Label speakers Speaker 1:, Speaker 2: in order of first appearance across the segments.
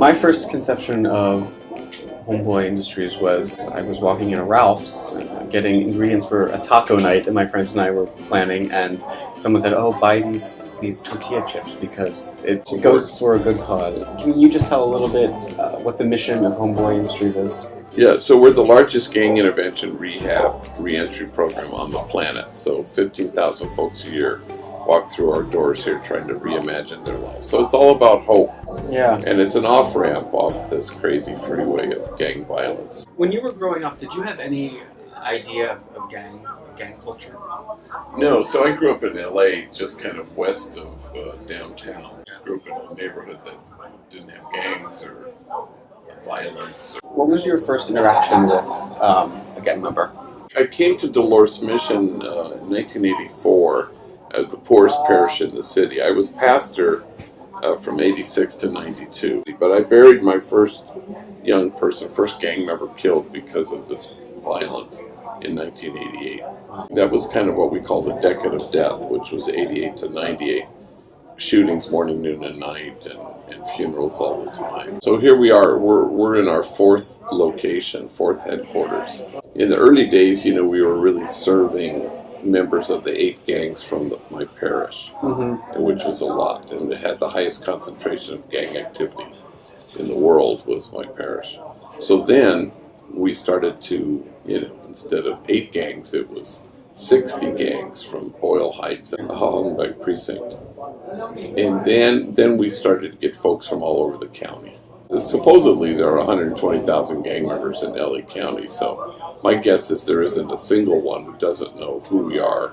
Speaker 1: My first conception of Homeboy Industries was I was walking in a Ralph's getting ingredients for a taco night that my friends and I were planning, and someone said, "Oh, buy these tortilla chips because it goes for a good cause." Can you just tell a little bit what the mission of Homeboy Industries is?
Speaker 2: Yeah, so we're the largest gang intervention rehab reentry program on the planet. So 15,000 folks a year walk through our doors here trying to reimagine their lives. So it's all about hope.
Speaker 1: Yeah.
Speaker 2: And it's an off-ramp off this crazy freeway of gang violence.
Speaker 1: When you were growing up, did you have any idea of gang culture?
Speaker 2: No, so I grew up in LA, just kind of west of downtown. I grew up in a neighborhood that didn't have gangs or violence.
Speaker 1: What was your first interaction with a gang member?
Speaker 2: I came to Dolores Mission in 1984, the poorest parish in the city. I was pastor from 86 to 92, but I buried my first first gang member killed because of this violence in 1988. That was kind of what we call the decade of death, which was 88 to 98. Shootings morning, noon, and night, and funerals all the time. So here we are. We're in our fourth location, fourth headquarters. In the early days, we were really serving members of the 8 gangs from my parish, which was a lot, and it had the highest concentration of gang activity in the world was my parish. So then we started to, instead of 8 gangs, it was 60 gangs from Boyle Heights and Hollenbeck Precinct. And then we started to get folks from all over the county. Supposedly there are 120,000 gang members in LA County, so my guess is there isn't a single one who doesn't know who we are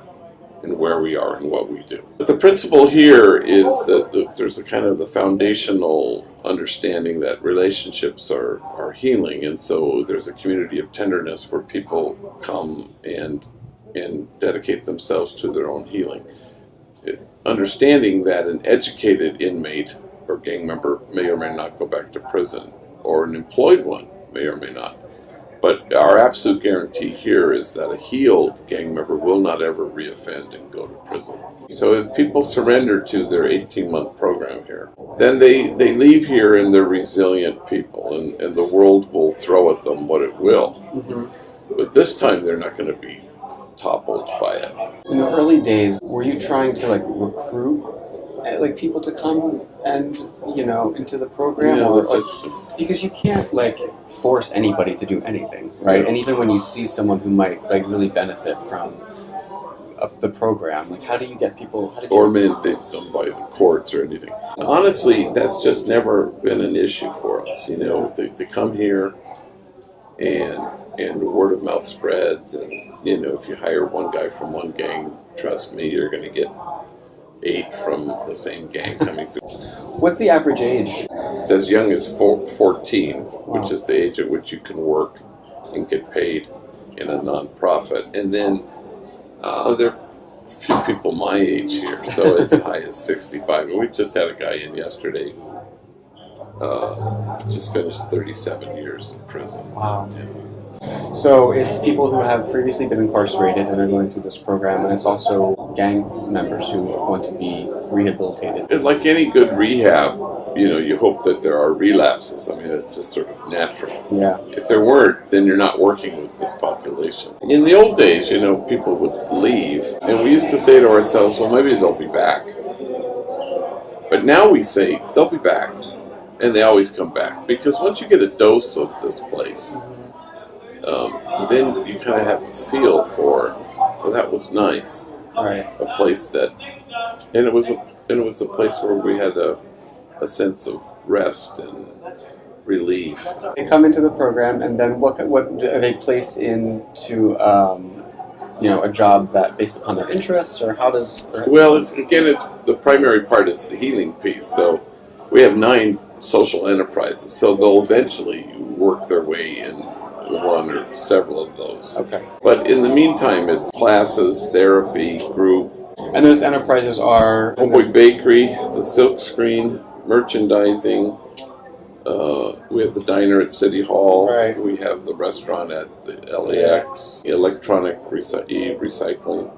Speaker 2: and where we are and what we do. But the principle here is that there's a kind of the foundational understanding that relationships are healing, and so there's a community of tenderness where people come and dedicate themselves to their own healing. Understanding that an educated inmate or gang member may or may not go back to prison, or an employed one may or may not. But our absolute guarantee here is that a healed gang member will not ever reoffend and go to prison. So if people surrender to their 18-month program here, then they leave here and they're resilient people, and the world will throw at them what it will. But this time they're not going to be toppled by it.
Speaker 1: In the early days, were you trying to recruit people to come and into the program?
Speaker 2: Yeah,
Speaker 1: because you can't force anybody to do anything, right? And even when you see someone who might really benefit from the program, how do you get people?
Speaker 2: Or mandated them by the courts or anything. Honestly, that's just never been an issue for us. They come here and word of mouth spreads, and if you hire one guy from one gang, trust me, you're going to get 8 from the same gang coming through.
Speaker 1: What's the average age?
Speaker 2: It's as young as 14, which is the age at which you can work and get paid in a non-profit. And then there are a few people my age here, so as high as 65. And we just had a guy in yesterday, just finished 37 years in prison.
Speaker 1: Wow. Yeah. So it's people who have previously been incarcerated and are going through this program, and it's also gang members who want to be rehabilitated.
Speaker 2: And like any good rehab, you hope that there are relapses. I mean, it's just sort of natural.
Speaker 1: Yeah.
Speaker 2: If there weren't, then you're not working with this population. In the old days, people would leave, and we used to say to ourselves, well, maybe they'll be back. But now we say, they'll be back. And they always come back. Because once you get a dose of this place, then you kind of have a feel for, well, that was nice.
Speaker 1: Right.
Speaker 2: A place that, and it was a place where we had a sense of rest and relief.
Speaker 1: They come into the program, and then what do they place into a job that based upon their interests, or how does?
Speaker 2: Well, it's the primary part is the healing piece. So we have 9 social enterprises, so they'll eventually work their way in one or several of those.
Speaker 1: Okay.
Speaker 2: But in the meantime, it's classes, therapy, group.
Speaker 1: And those enterprises are?
Speaker 2: Homeboy Bakery, the Silk Screen, merchandising. We have the diner at City Hall.
Speaker 1: Right.
Speaker 2: We have the restaurant at the LAX, electronic recycling,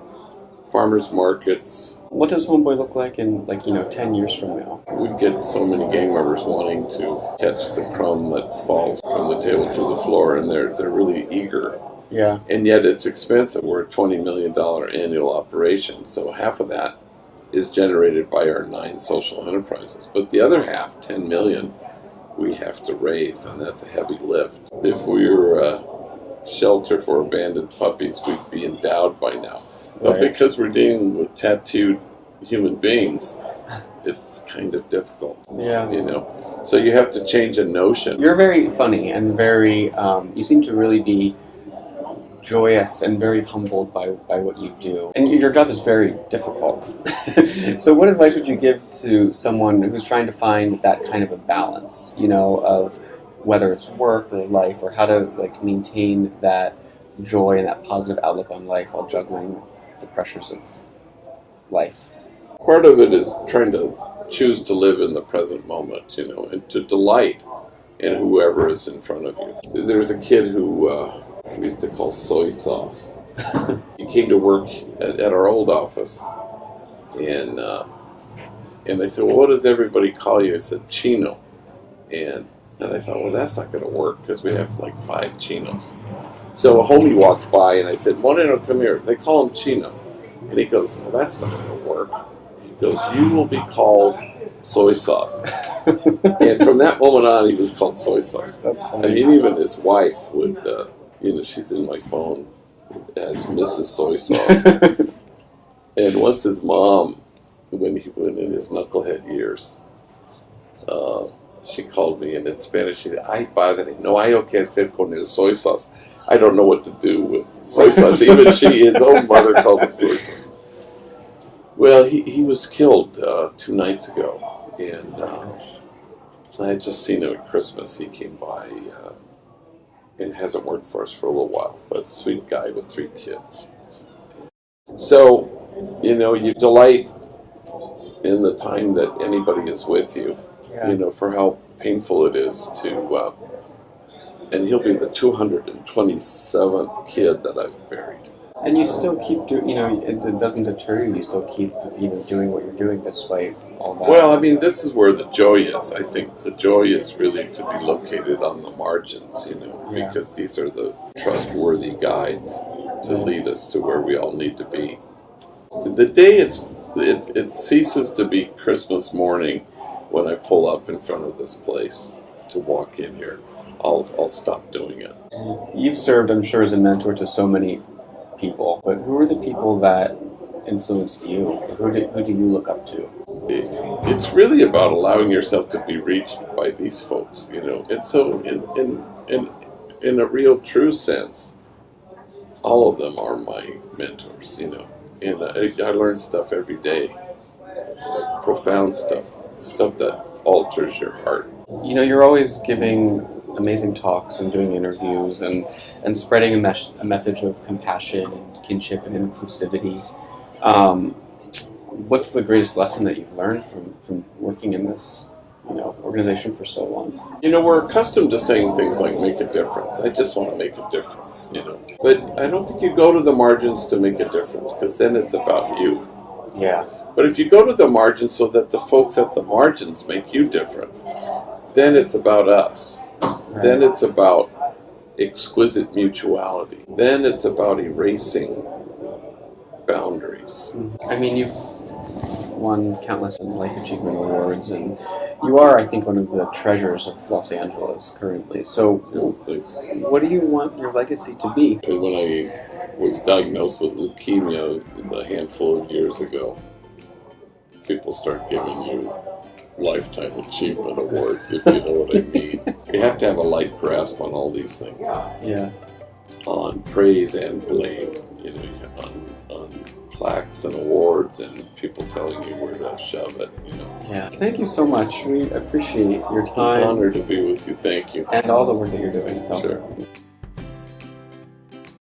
Speaker 2: farmers markets.
Speaker 1: What does Homeboy look like in 10 years from now?
Speaker 2: We get so many gang members wanting to catch the crumb that falls from the table to the floor, and they're really eager.
Speaker 1: Yeah.
Speaker 2: And yet it's expensive. We're a $20 million annual operation, so half of that is generated by our 9 social enterprises. But the other half, 10 million, we have to raise, and that's a heavy lift. If we were a shelter for abandoned puppies, we'd be endowed by now. But because we're dealing with tattooed human beings, it's kind of difficult.
Speaker 1: Yeah.
Speaker 2: So you have to change a notion.
Speaker 1: You're very funny and very, you seem to really be joyous and very humbled by what you do. And your job is very difficult. So what advice would you give to someone who's trying to find that kind of a balance, of whether it's work or life, or how to maintain that joy and that positive outlook on life while juggling the pressures of life?
Speaker 2: Part of it is trying to choose to live in the present moment, and to delight in whoever is in front of you. There's a kid who we used to call soy sauce. He came to work at our old office, and I said, well, what does everybody call you? I said, Chino. And I thought, well, that's not going to work because we have 5 Chinos. So a homie walked by, and I said, Moreno, come here. They call him Chino. And he goes, well, that's not going to work. He goes, you will be called soy sauce. And from that moment on, he was called soy sauce.
Speaker 1: That's funny.
Speaker 2: I mean, even his wife would, she's in my phone as Mrs. Soy Sauce. And once his mom, when he went in his knucklehead years, she called me, and in Spanish she said, ay padre, no hay o que hacer con el soy sauce. I don't know what to do with soy sauce. Even his own mother called him soy sauce. Well, he was killed 2 nights ago, and I had just seen him at Christmas. He came by and hasn't worked for us for a little while, but a sweet guy with 3 kids. So, you delight in the time that anybody is with you, for how painful it is to, and he'll be the 227th kid that I've buried.
Speaker 1: And you still keep doing, it doesn't deter you. You still keep, doing what you're doing despite all that.
Speaker 2: Well, I mean, this is where the joy is. I think the joy is really to be located on the margins, because these are the trustworthy guides to lead us to where we all need to be. The day it ceases to be Christmas morning when I pull up in front of this place to walk in here, I'll stop doing it.
Speaker 1: You've served, I'm sure, as a mentor to so many people, but who are the people that influenced you? Who do you look up to?
Speaker 2: It's really about allowing yourself to be reached by these folks, And so, in a real true sense, all of them are my mentors, And I learn stuff every day, profound stuff that alters your heart.
Speaker 1: You're always giving amazing talks and doing interviews and spreading a message of compassion and kinship and inclusivity. What's the greatest lesson that you've learned from working in this organization for so long?
Speaker 2: We're accustomed to saying things like make a difference. I just want to make a difference, But I don't think you go to the margins to make a difference, because then it's about you.
Speaker 1: Yeah.
Speaker 2: But if you go to the margins so that the folks at the margins make you different, then it's about us. Right. Then it's about exquisite mutuality. Then it's about erasing boundaries.
Speaker 1: I mean, you've won countless life achievement awards, and you are, I think, one of the treasures of Los Angeles currently. So, what do you want your legacy to be?
Speaker 2: When I was diagnosed with leukemia a handful of years ago, people start giving you lifetime achievement awards, if you know what I mean. You have to have a light grasp on all these things.
Speaker 1: Yeah.
Speaker 2: On praise and blame, on plaques and awards and people telling you where to shove it,
Speaker 1: Yeah. Thank you so much. We appreciate your time.
Speaker 2: It's an honor to be with you. Thank you.
Speaker 1: And all the work that you're doing. So.
Speaker 2: Sure.